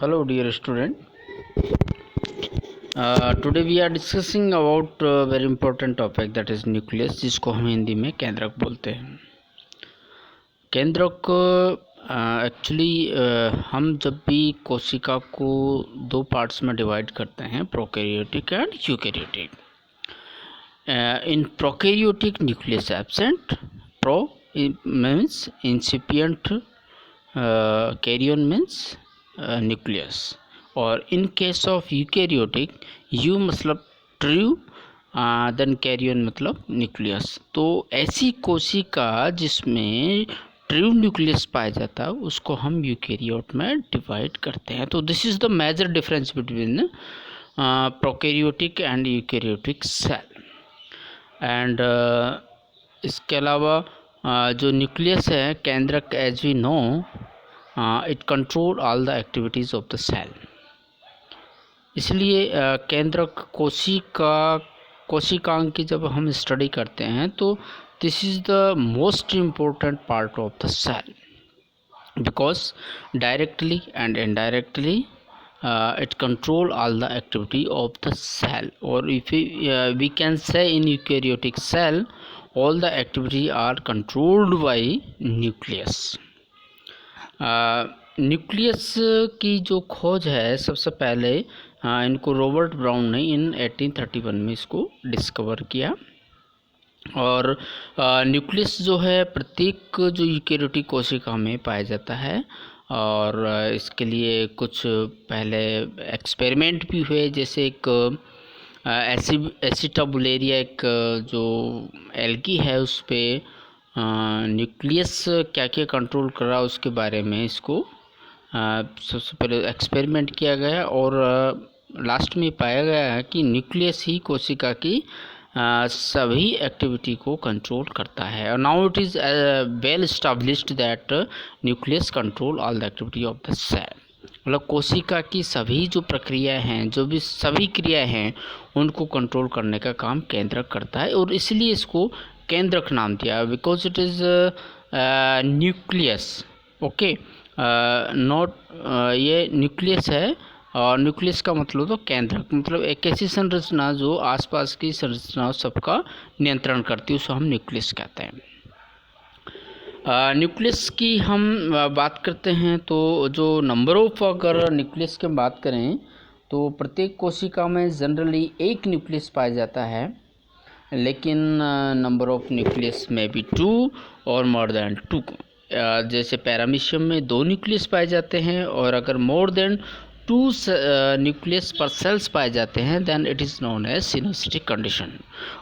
Hello dear student. Today we are discussing about very important topic that is nucleus, जिसको हम हिंदी में केंद्रक बोलते हैं। केंद्रक एक्चुअली हम जब भी कोशिका को दो पार्ट्स में डिवाइड करते हैं, prokaryotic and eukaryotic. In prokaryotic nucleus absent, pro means incipient, karyon means nucleus, और in case of eukaryotic eu मतलब ट्रू, देन कैरियन मतलब न्यूक्लियस। तो ऐसी कोशिका जिसमें ट्रू न्यूक्लियस पाया जाता है उसको हम यूकैरियोट में डिवाइड करते हैं। तो this is the major difference between prokaryotic and eukaryotic cell. And इसके अलावा जो न्यूक्लियस है केंद्रक, as we know, it control all the activities of the cell. इसलिए केंद्रक कोशिकांग की जब हम स्टडी करते हैं तो this is the most important part of the cell, because directly and indirectly it control all the activity of the cell, or if we can say in eukaryotic cell all the activity are controlled by nucleus. Nucleus की जो खोज है सबसे पहले इनको Robert brown ने इन 1831 में इसको डिस्कवर किया। और न्यूक्लियस जो है प्रत्येक जो यूकैरियोटिक कोशिका में पाया जाता है, और इसके लिए कुछ पहले एक्सपेरिमेंट भी हुए, जैसे एक एसिटाबुलेरिया एक जो एल्गी है उस पर न्यूक्लियस क्या क्या कंट्रोल कर रहा है उसके बारे में इसको सबसे पहले एक्सपेरिमेंट किया गया, और लास्ट में पाया गया है कि न्यूक्लियस ही कोशिका की सभी एक्टिविटी को कंट्रोल करता है। और now it is well established that nucleus control all the activity of the cell. मतलब कोशिका की सभी जो प्रक्रियाएं हैं, जो भी सभी क्रियाएं हैं, उनको कंट्रोल करने का काम केंद्रक करता है, और इसलिए इसको केंद्रक नाम दिया, because it is nucleus. Okay, not ये न्यूक्लियस है, और न्यूक्लियस का मतलब तो केंद्रक, मतलब एक ऐसी संरचना जो आसपास की संरचनाओं सबका नियंत्रण करती है, उसको हम न्यूक्लियस कहते हैं। न्यूक्लियस की हम बात करते हैं तो जो नंबर ऑफ, अगर न्यूक्लियस की बात करें तो प्रत्येक कोशिका में जनरली एक न्यूक्लियस पाया जाता है, लेकिन नंबर ऑफ न्यूक्लियस में भी 2 और मोर देन 2। जैसे पैरामीशियम में 2 न्यूक्लियस पाए जाते हैं, और अगर more than 2 nucleus per cells पाए जाते हैं then it is known as coenocytic condition.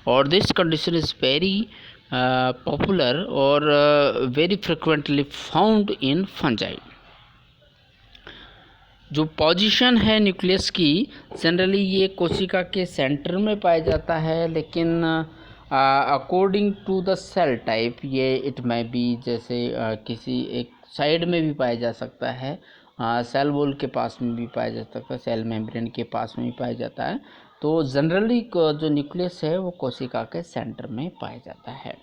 और this condition is very popular और very frequently found in fungi. जो पोजीशन है न्यूक्लियस की, जनरली ये कोशिका के सेंटर में पाया जाता है, लेकिन according to the cell type ये इट में भी, जैसे किसी एक साइड में भी पाया जा सकता है, सेल वॉल के पास में भी पाया जा सकता है, सेल मेम्ब्रेन के पास में भी पाया जाता है। तो जनरली जो न्यूक्लियस है वो कोशिका के सेंटर में पाया जाता है।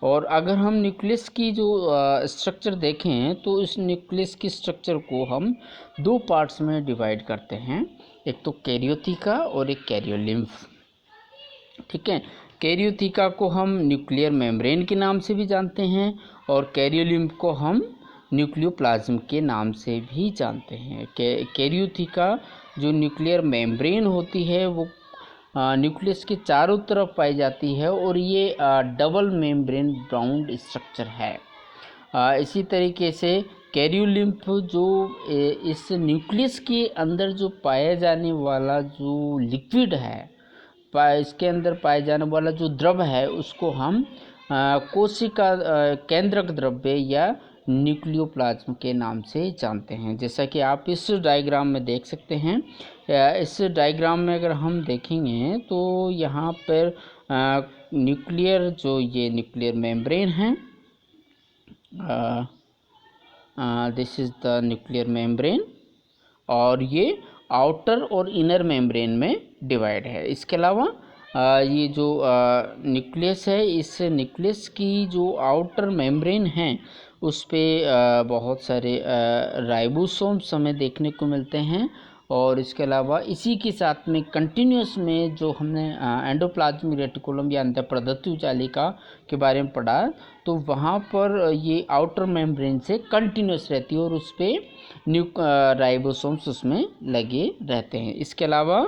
और अगर हम न्यूक्लियस की जो स्ट्रक्चर देखें तो इस न्यूक्लियस की स्ट्रक्चर को हम 2 पार्ट्स में डिवाइड करते हैं, एक तो कैरियोथिका और एक कैरियोलिम्फ। ठीक है, कैरियोथिका को हम न्यूक्लियर मेम्ब्रेन के नाम से भी जानते हैं, और कैरियोलिम्फ को हम न्यूक्लियोप्लाज्म के नाम से भी जानते हैं। कैरियोथिका जो न्यूक्लियर मेम्ब्रेन होती है वो न्यूक्लियस के चारों तरफ पाई जाती है, और ये डबल मेम्ब्रेन बाउंड स्ट्रक्चर है। इसी तरीके से कैरियोलिम्फ जो इस न्यूक्लियस के अंदर जो पाया जाने वाला जो लिक्विड है, इसके अंदर पाए जाने वाला जो द्रव है उसको हम कोशिका केंद्रक द्रव्य या न्यूक्लियोप्लाज्म के नाम से जानते हैं। जैसा कि आप इस डायग्राम में देख सकते हैं। इस डायग्राम में अगर हम देखेंगे तो यहाँ पर न्यूक्लियर जो ये न्यूक्लियर मेम्ब्रेन है, this is the nuclear membrane, और ये आउटर और इनर मेम्ब्रेन में डिवाइड है। इसके अलावा ये जो न्यूक्लियस है, इस न्यूक्लियस की जो आउटर मेम्ब्रेन है उस पे बहुत सारे राइबोसोम्स हमें देखने को मिलते हैं। और इसके अलावा इसी के साथ में कंटिन्यूस में जो हमने एंडोप्लाज्मिक रेटिकुलम या अंतःप्रदत्ति जालिका के बारे में पढ़ा, तो वहाँ पर ये आउटर मेम्ब्रेन से कंटिन्यूस रहती है और उस पर राइबोसोम्स उसमें लगे रहते हैं। इसके अलावा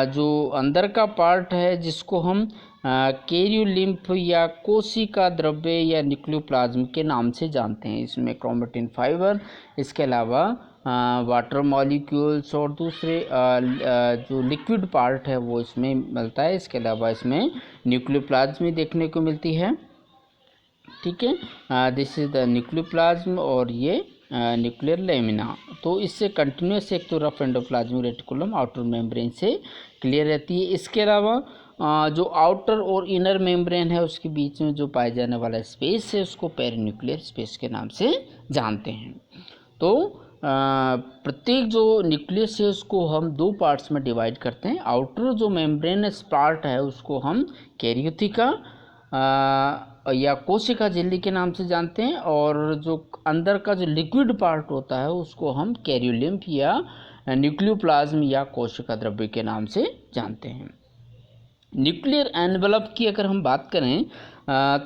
जो अंदर का पार्ट है जिसको हम कैरियोलिम्फ या कोशिका द्रव्य या न्यूक्लियोप्लाज्म के नाम से जानते हैं, इसमें क्रोमेटिन फाइबर, इसके अलावा वाटर मॉलिक्यूल्स और दूसरे जो लिक्विड पार्ट है वो इसमें मिलता है। इसके अलावा इसमें न्यूक्लियोप्लाज्म भी देखने को मिलती है। ठीक है, दिस इज द न्यूक्लियोप्लाज्म और ये न्यूक्लियर लेमिना। तो इससे कंटिन्यूस एक तो rough endoplasmic reticulum outer membrane से क्लियर रहती है। इसके अलावा जो आउटर और इनर मेम्ब्रेन है उसके बीच में जो पाए जाने वाला स्पेस है उसको पेरिन्यूक्लियर स्पेस के नाम से जानते हैं। तो प्रत्येक जो न्यूक्लियस है उसको हम दो पार्ट्स में डिवाइड करते हैं। आउटर जो मेम्ब्रेनस पार्ट है उसको हम कैरियोथिका या कोशिका झिल्ली के नाम से जानते हैं, और जो अंदर का जो लिक्विड पार्ट होता है उसको हम कैरियोलिम्फ या न्यूक्लियोप्लाज्म या कोशिका द्रव्य के नाम से जानते हैं। न्यूक्लियर एनवेलप की अगर हम बात करें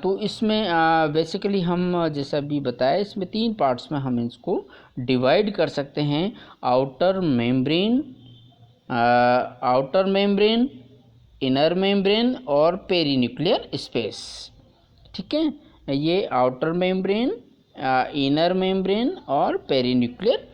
तो इसमें बेसिकली हम जैसा भी बताया इसमें तीन पार्ट्स में हम इसको डिवाइड कर सकते हैं। आउटर मेम्ब्रेन, इनर मेम्ब्रेन और पेरीन्यूक्लियर स्पेस। ठीक है, ये आउटर मेम्ब्रेन, इनर मेम्ब्रेन और पेरीन्यूक्लियर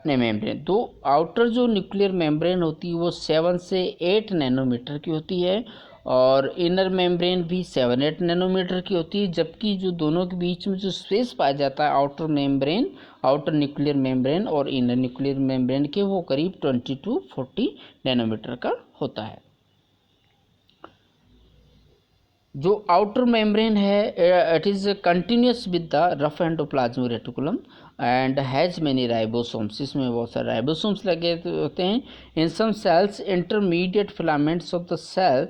मेम्ब्रेन। तो आउटर जो न्यूक्लियर मेम्ब्रेन होती है वो 7 से 8 नैनोमीटर की होती है और इनर मेम्ब्रेन भी 7-8 नैनोमीटर की होती है, जबकि जो दोनों के बीच में जो स्पेस पाया जाता है outer membrane, outer nuclear membrane और इनर न्यूक्लियर मेम्ब्रेन के, वो करीब 20 to 40 नैनोमीटर का होता है। जो आउटर मेम्ब्रेन है it is continuous with the rough endoplasmic reticulum and has many ribosomes. इसमें बहुत सारे राइबोसोम्स लगे होते हैं। In some cells intermediate filaments of the cell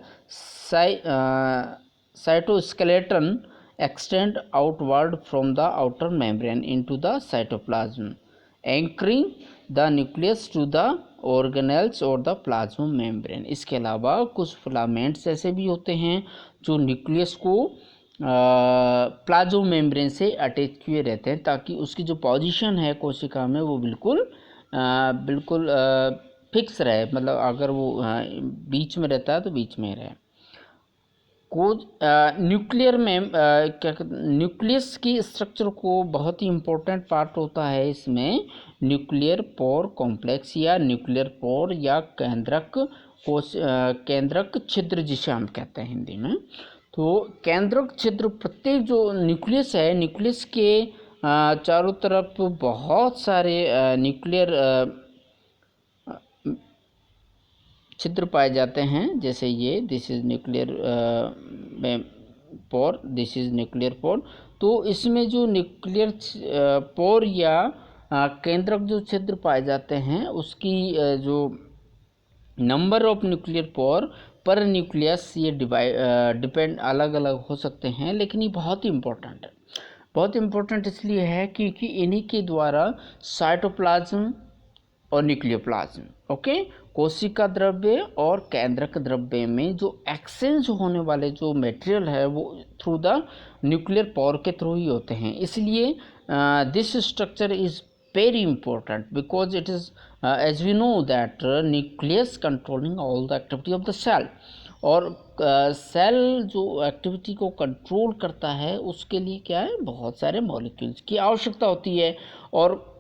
cytoskeleton extend outward from the outer membrane into the cytoplasm, anchoring the nucleus to the organelles और the plasma membrane. इसके अलावा कुछ फिलामेंट्स ऐसे भी होते हैं जो न्यूक्लियस को प्लाज्मा मेम्ब्रेन से अटैच किए रहते हैं ताकि उसकी जो पोजीशन है कोशिका में वो बिल्कुल फिक्स रहे, मतलब अगर वो बीच में रहता है तो बीच में रहे। न्यूक्लियस की स्ट्रक्चर को बहुत ही इम्पोर्टेंट पार्ट होता है इसमें न्यूक्लियर पोर कॉम्प्लेक्स या न्यूक्लियर पोर या केंद्रक छिद्र जिसे हम कहते हैं हिंदी में। तो केंद्रक छिद्र, प्रत्येक जो न्यूक्लियस है, न्यूक्लियस के चारों तरफ बहुत सारे न्यूक्लियर छिद्र पाए जाते हैं, जैसे ये this is nuclear pore, this is nuclear pore. तो इसमें जो न्यूक्लियर पोर या केंद्रक जो छिद्र पाए जाते हैं उसकी जो नंबर ऑफ न्यूक्लियर पोर पर न्यूक्लियस ये डिपेंड अलग अलग हो सकते हैं, लेकिन ये बहुत ही इम्पोर्टेंट है। बहुत इम्पोर्टेंट इसलिए है क्योंकि इन्हीं के द्वारा साइटोप्लाज्म और न्यूक्लियोप्लाज्म, ओके, कोशिका द्रव्य और केंद्रक द्रव्य में जो एक्सचेंज होने वाले जो मटेरियल है वो थ्रू द न्यूक्लियर पोर के थ्रू ही होते हैं। इसलिए this structure is very important because it is as we know that nucleus controlling all the activity of the cell. और सेल जो एक्टिविटी को कंट्रोल करता है उसके लिए क्या है, बहुत सारे मॉलिक्यूल्स की आवश्यकता होती है। और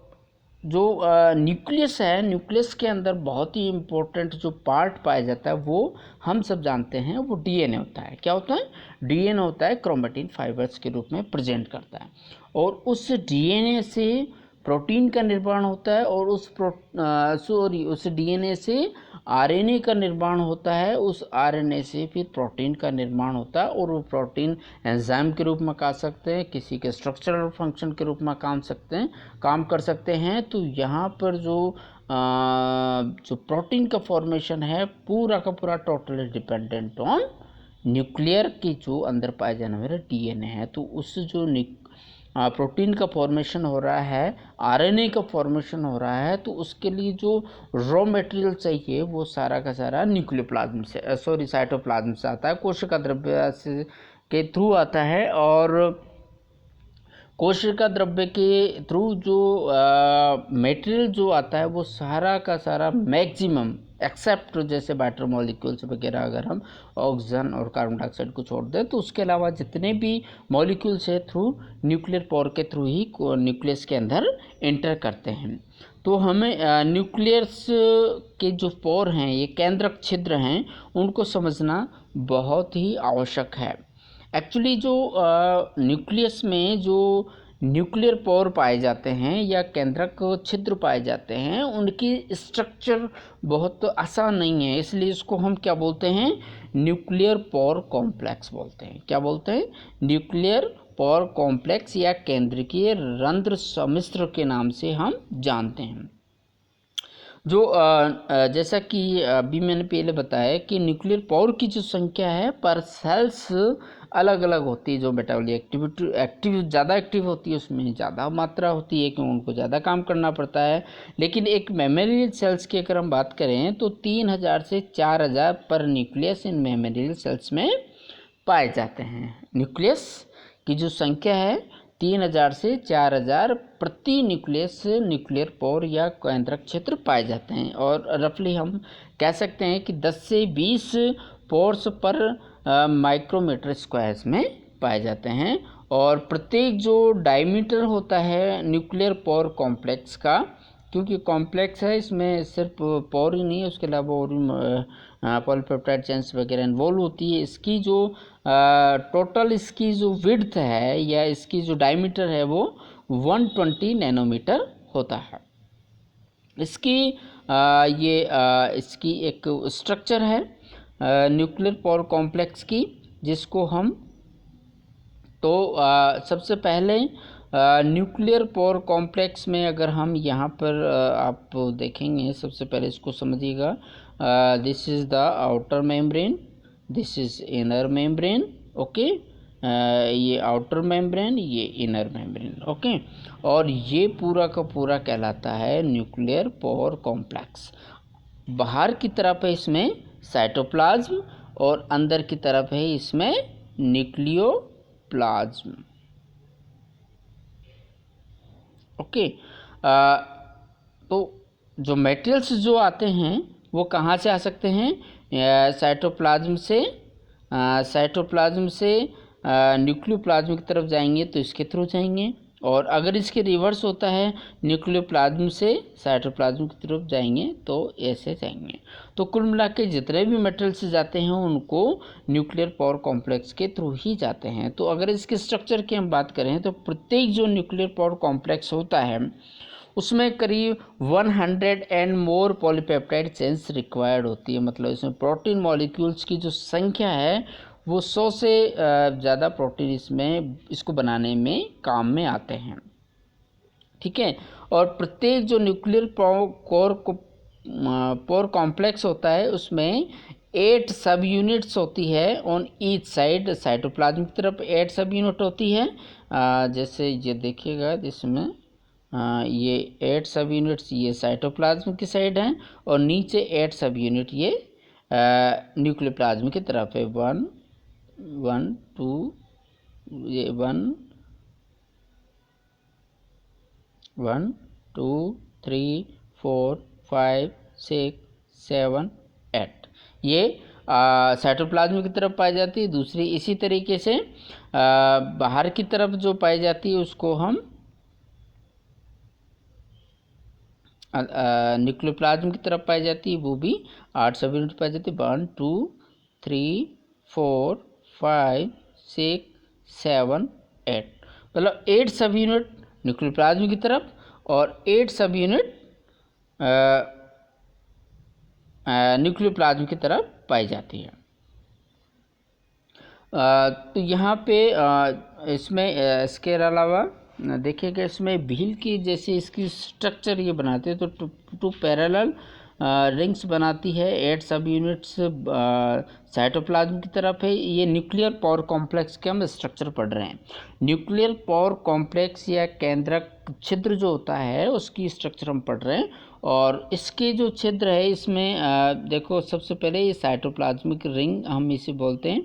जो न्यूक्लियस है, न्यूक्लियस के अंदर बहुत ही इम्पोर्टेंट जो पार्ट पाया जाता है वो हम सब जानते हैं, वो डीएनए होता है। क्या होता है? डीएनए होता है, क्रोमेटिन फाइबर्स के रूप में प्रेजेंट करता है और उस डीएनए से प्रोटीन का निर्माण होता है और उस डीएनए से आरएनए का निर्माण होता है, उस आरएनए से फिर प्रोटीन का निर्माण होता है और वो प्रोटीन एंजाइम के रूप में खा सकते हैं, किसी के स्ट्रक्चरल फंक्शन के रूप में काम कर सकते हैं। तो यहाँ पर जो प्रोटीन का फॉर्मेशन है पूरा का पूरा टोटली डिपेंडेंट ऑन न्यूक्लियर की जो अंदर पाए जाने वाले डीएनए है। तो उस जो प्रोटीन का फॉर्मेशन हो रहा है, आरएनए का फॉर्मेशन हो रहा है, तो उसके लिए जो रॉ मटेरियल चाहिए वो सारा का सारा न्यूक्लियोप्लाज्म से साइटोप्लाज्म से आता है, कोशिका द्रव्य से के थ्रू आता है। और कोशिका द्रव्य के थ्रू जो मटेरियल जो आता है वो सारा का सारा मैक्सिमम एक्सेप्ट जैसे वाटर मॉलिक्यूल्स वगैरह अगर हम ऑक्सीजन और कार्बन डाइऑक्साइड को छोड़ दें तो उसके अलावा जितने भी मॉलिक्यूल्स है थ्रू न्यूक्लियर पोर के थ्रू ही न्यूक्लियस के अंदर एंटर करते हैं। तो हमें न्यूक्लियस के जो पोर हैं, ये केंद्रक छिद्र हैं, उनको समझना बहुत ही आवश्यक है। एक्चुअली जो न्यूक्लियस में जो न्यूक्लियर पोर पाए जाते हैं या केंद्रक छिद्र पाए जाते हैं, उनकी स्ट्रक्चर बहुत आसान नहीं है, इसलिए इसको हम क्या बोलते हैं, न्यूक्लियर पोर कॉम्प्लेक्स बोलते हैं। क्या बोलते हैं? न्यूक्लियर पोर कॉम्प्लेक्स या केंद्रकीय रंध्र सम्मिश्र के नाम से हम जानते हैं। जो जैसा कि अभी मैंने पहले बताया कि न्यूक्लियर पोर की जो संख्या है पर सेल्स अलग अलग होती है। जो मेटाबॉलिक एक्टिव ज़्यादा एक्टिव होती है उसमें ज़्यादा मात्रा होती है क्योंकि उनको ज़्यादा काम करना पड़ता है। लेकिन एक मेमोरियल सेल्स की अगर हम बात करें तो 3000 से 4000 पर न्यूक्लियस इन मेमोरियल सेल्स में पाए जाते हैं। न्यूक्लियस की जो संख्या है 3000 से 4000 प्रति न्यूक्लियस न्यूक्लियर पोर या केंद्रक क्षेत्र पाए जाते हैं। और रफली हम कह सकते हैं कि 10 से 20 पोर्स पर माइक्रोमीटर स्क्वायर्स में पाए जाते हैं। और प्रत्येक जो डायमीटर होता है न्यूक्लियर पोर कॉम्प्लेक्स का, क्योंकि कॉम्प्लेक्स है इसमें सिर्फ पोर ही नहीं है, उसके अलावा और पॉलीपेप्टाइड चेन्स वगैरह इन्वॉल्व होती है। इसकी जो टोटल इसकी जो विड्थ है या इसकी जो डायमीटर है वो 120 नैनोमीटर होता है। इसकी इसकी एक स्ट्रक्चर है न्यूक्लियर पोर कॉम्प्लेक्स की, जिसको हम सबसे पहले न्यूक्लियर पोर कॉम्प्लेक्स में अगर हम यहाँ पर आप देखेंगे, सबसे पहले इसको समझिएगा। This is the outer membrane, this is inner membrane, okay. ये आउटर मेम्ब्रेन, ये इनर मेम्ब्रेन, ओके। और ये पूरा का पूरा कहलाता है न्यूक्लियर पोर कॉम्प्लेक्स। बाहर की तरफ है इसमें साइटोप्लाज्म और अंदर की तरफ है इसमें न्यूक्लियोप्लाज्म, ओके। तो जो मटेरियल्स जो आते हैं वो कहाँ से आ सकते हैं? साइटोप्लाज्म से न्यूक्लियोप्लाज्म की तरफ जाएंगे तो इसके थ्रू जाएंगे, और अगर इसके रिवर्स होता है न्यूक्लियोप्लाज्म से साइटोप्लाज्म की तरफ जाएंगे तो ऐसे जाएंगे। तो कुल मिला के जितने भी मटेरियल्स जाते हैं उनको न्यूक्लियर पोर कॉम्प्लेक्स के थ्रू ही जाते हैं। तो अगर इसके स्ट्रक्चर की हम बात करें तो प्रत्येक जो न्यूक्लियर पोर कॉम्प्लेक्स होता है उसमें करीब 100 and more polypeptide chains required होती है। मतलब इसमें प्रोटीन मॉलिक्यूल्स की जो संख्या है वो 100 से ज़्यादा प्रोटीन इसको बनाने में काम में आते हैं, ठीक है। और प्रत्येक जो न्यूक्लियर पोर कॉम्प्लेक्स होता है उसमें 8 सब यूनिट्स होती है ऑन ईच साइड। साइटोप्लाज्म की तरफ 8 सब यूनिट होती है, जैसे ये देखिएगा जिसमें ये 8 सब यूनिट्स ये साइटोप्लाज्म की साइड हैं और नीचे 8 सब यूनिट ये न्यूक्लियोप्लाज्म की तरफ है। 1 2 ये 1 2 3 4 5 6 7 8 ये साइटोप्लाज्म की तरफ पाई जाती है। दूसरी इसी तरीके से बाहर की तरफ जो पाई जाती है उसको हम न्यूक्लियोप्लाज्म की तरफ पाई जाती है, वो भी 8 सब यूनिट पाई जाती है। 1 2 3 4 5 6 7 8 मतलब 8 सब यूनिट न्यूक्लियोप्लाज्म की तरफ और 8 सब यूनिट न्यूक्लियोप्लाज्म की तरफ पाई जाती है। तो यहाँ पे इसमें इसके अलावा देखिएगा, इसमें व्हील की जैसे इसकी स्ट्रक्चर ये बनाते हैं, तो टू पैरेलल रिंग्स बनाती है, 8 सब यूनिट्स साइटोप्लाज्म की तरफ है। ये न्यूक्लियर पावर कॉम्प्लेक्स के हम स्ट्रक्चर पढ़ रहे हैं। न्यूक्लियर पावर कॉम्प्लेक्स या केंद्रक छिद्र जो होता है उसकी स्ट्रक्चर हम पढ़ रहे हैं। और इसके जो छिद्र है इसमें देखो, सबसे पहले ये साइटोप्लाज्मिक रिंग हम इसे बोलते हैं,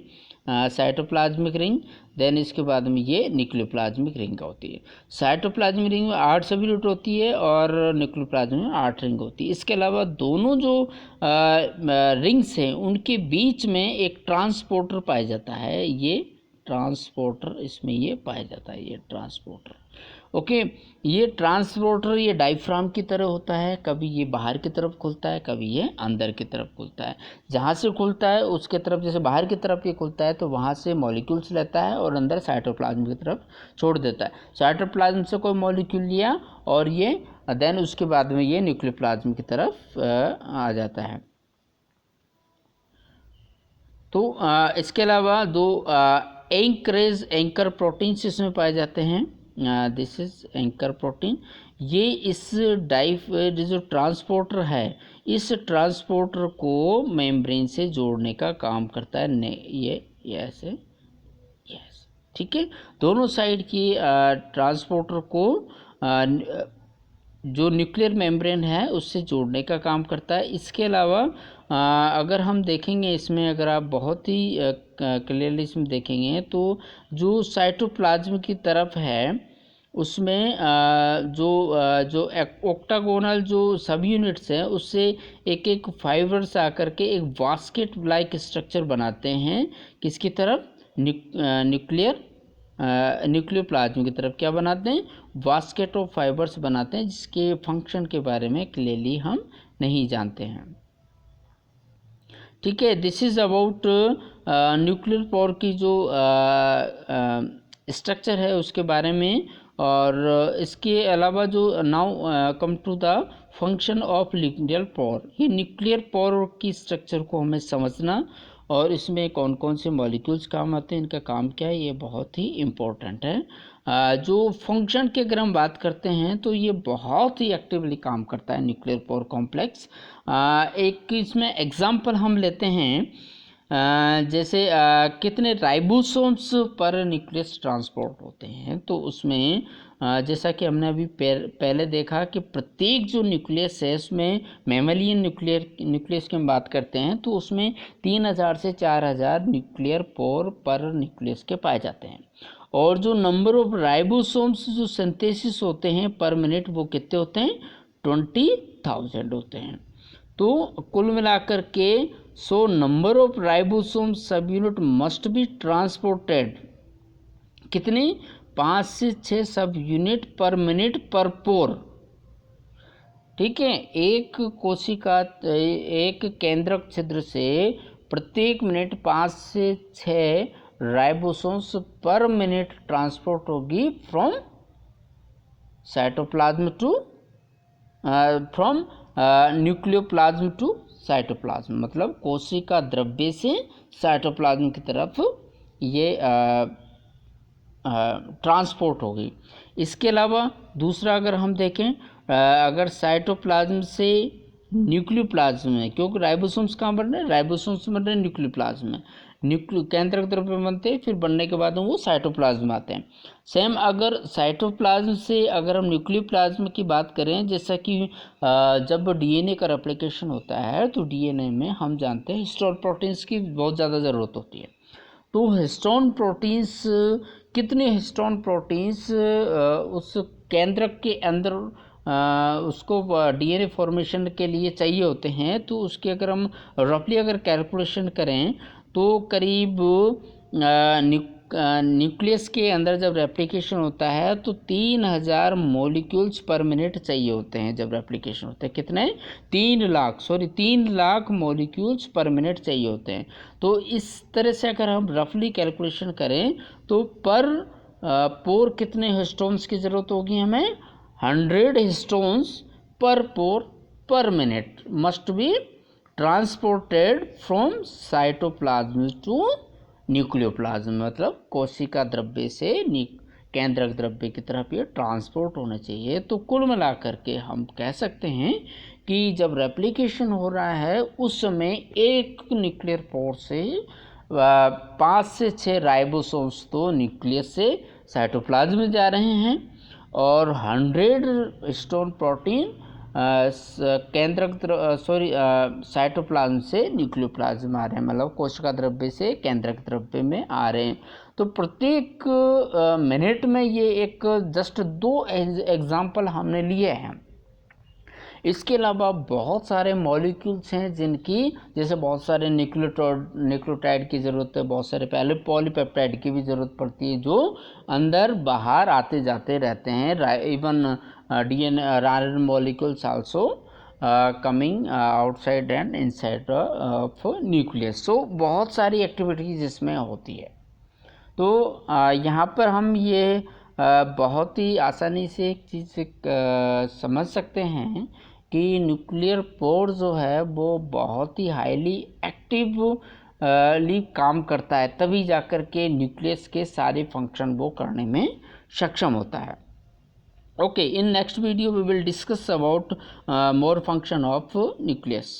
साइटोप्लाज्मिक रिंग। देन इसके बाद में ये न्यूक्लियोप्लाज्मिक रिंग होती है। साइटोप्लाज्मिक रिंग में 8 सब यूनिट होती है और न्यूक्लियोप्लाज्म में 8 रिंग होती है। इसके अलावा दोनों जो रिंग्स हैं उनके बीच में एक ट्रांसपोर्टर पाया जाता है। ये ट्रांसपोर्टर इसमें ये पाया जाता है, ये ट्रांसपोर्टर। ओके, ये ट्रांसपोर्टर ये डायफ्राम की तरह होता है, कभी ये बाहर की तरफ खुलता है, कभी ये अंदर की तरफ खुलता है। जहाँ से खुलता है उसके तरफ, जैसे बाहर की तरफ ये खुलता है तो वहाँ से मॉलिक्यूल्स लेता है और अंदर साइटोप्लाज्म की तरफ छोड़ देता है। साइटोप्लाज्म से कोई मॉलिक्यूल लिया और ये देन उसके बाद में ये न्यूक्लियोप्लाज्म की तरफ आ जाता है। तो इसके अलावा दो एंकर प्रोटीन्स इसमें पाए जाते हैं। This is anchor protein. ये इस जो ट्रांसपोर्टर है, इस ट्रांसपोर्टर को मेम्ब्रेन से जोड़ने का काम करता है। ये ऐसे, यस, ठीक है। दोनों साइड की ट्रांसपोर्टर को जो न्यूक्लियर मेम्ब्रेन है उससे जोड़ने का काम करता है। इसके अलावा अगर हम देखेंगे इसमें, अगर आप बहुत ही क्लियरली इसमें देखेंगे तो जो साइटोप्लाज्म की तरफ है उसमें जो ऑक्टागोनल जो सब यूनिट्स हैं उससे एक एक फाइबर्स आकर के एक बास्केट लाइक स्ट्रक्चर बनाते हैं। किसकी तरफ? न्यूक्लियोप्लाज्म की तरफ क्या बनाते हैं? बास्केट ऑफ फाइबर्स बनाते हैं, जिसके फंक्शन के बारे में क्लियरली हम नहीं जानते हैं। ठीक है, this is about nuclear power की जो स्ट्रक्चर है उसके बारे में। और इसके अलावा जो now come to the function of nuclear power. ये न्यूक्लियर पावर की स्ट्रक्चर को हमें समझना और इसमें कौन कौन से मॉलिक्यूल्स काम आते हैं, इनका काम क्या है, ये बहुत ही इम्पोर्टेंट है। जो फंक्शन की अगर हम बात करते हैं तो ये बहुत ही एक्टिवली काम करता है न्यूक्लियर पावर कॉम्प्लेक्स। एक इसमें एग्जांपल हम लेते हैं, जैसे कितने राइबोसोम्स पर न्यूक्लियस ट्रांसपोर्ट होते हैं, तो उसमें जैसा कि हमने अभी पहले देखा कि प्रत्येक जो न्यूक्लियस है उसमें मैमेलियन न्यूक्लियस की हम बात करते हैं तो उसमें 3000 से 4000 न्यूक्लियर पोर पर न्यूक्लियस के पाए जाते हैं। और जो नंबर ऑफ राइबोसोम्स जो सिंथेसिस होते हैं पर मिनट वो कितने होते हैं? 20,000 होते हैं। तो कुल मिलाकर के नंबर ऑफ राइबोसोम सब यूनिट मस्ट बी ट्रांसपोर्टेड, कितने? 5 से 6 सब यूनिट पर मिनट पर पोर। ठीक है, एक कोशिका, एक केंद्रक छिद्र से प्रत्येक मिनट 5 से 6 राइबोसोम्स पर मिनट ट्रांसपोर्ट होगी from cytoplasm to from nucleoplasm to cytoplasm, मतलब कोशिका द्रव्य से साइटोप्लाज्म की तरफ ये ट्रांसपोर्ट होगी। इसके अलावा दूसरा अगर हम देखें, अगर साइटोप्लाज्म से न्यूक्लियोप्लाज्म में, क्योंकि राइबोसोम्स कहाँ बन रहे हैं? राइबोसोम्स बन रहे हैं न्यूक्लियोप्लाज्म में। केंद्रक द्रव्य बनते हैं, फिर बनने के बाद वो साइटोप्लाज्म आते हैं। सेम अगर साइटोप्लाज्म से अगर हम न्यूक्लियोप्लाज्म की बात करें, जैसा कि जब डीएनए का रेप्लिकेशन होता है तो डीएनए में हम जानते हैं हिस्टोन प्रोटीन्स की बहुत ज़्यादा ज़रूरत होती है। तो हिस्टोन प्रोटीन्स, कितने हिस्टोन प्रोटीन्स उस केंद्रक के अंदर उसको डीएनए फॉर्मेशन के लिए चाहिए होते हैं, तो उसके अगर हम रफली अगर कैलकुलेशन करें तो करीब न्यूक्लियस के अंदर जब रेप्लिकेशन होता है तो 3000 मॉलिक्यूल्स पर मिनट चाहिए होते हैं। जब रेप्लिकेशन होता है कितने? 3 लाख मॉलिक्यूल्स पर मिनट चाहिए होते हैं। तो इस तरह से अगर हम रफली कैलकुलेशन करें तो पर पोर कितने हिस्टोन्स की ज़रूरत होगी हमें? 100 histones per pore per minute must be transported from cytoplasm to nucleoplasm, मतलब कोशिका द्रव्य से केंद्रक द्रव्य की तरफ ये ट्रांसपोर्ट होना चाहिए। तो कुल मिलाकर के हम कह सकते हैं कि जब रेप्लिकेशन हो रहा है उस समय एक न्यूक्लियर पोर से 5 से 6 राइबोसोम्स तो न्यूक्लियस से साइटोप्लाज्म में जा रहे हैं और 100 हिस्टोन प्रोटीन साइटोप्लाज्म से न्यूक्लियोप्लाज्म आ रहे हैं, मतलब कोशिका द्रव्य से केंद्रक द्रव्य में आ रहे हैं। तो प्रत्येक मिनट में ये एक जस्ट 2 एग्जाम्पल हमने लिए हैं। इसके अलावा बहुत सारे मॉलिक्यूल्स हैं जिनकी, जैसे बहुत सारे न्यूक्लियोटाइड की ज़रूरत है, बहुत सारे पहले पॉलीपेप्टाइड की भी ज़रूरत पड़ती है जो अंदर बाहर आते जाते रहते हैं। Even DNA RNA molecules also coming outside and inside of nucleus. So बहुत सारी एक्टिविटीज़ इसमें होती है। तो यहाँ पर हम ये बहुत ही आसानी से एक चीज़ समझ सकते हैं कि न्यूक्लियर पोर जो है वो बहुत ही हाईली एक्टिवली काम करता है, तभी जाकर के न्यूक्लियस के सारे फंक्शन वो करने में सक्षम होता है। Okay, in next video we will discuss about more function of nucleus.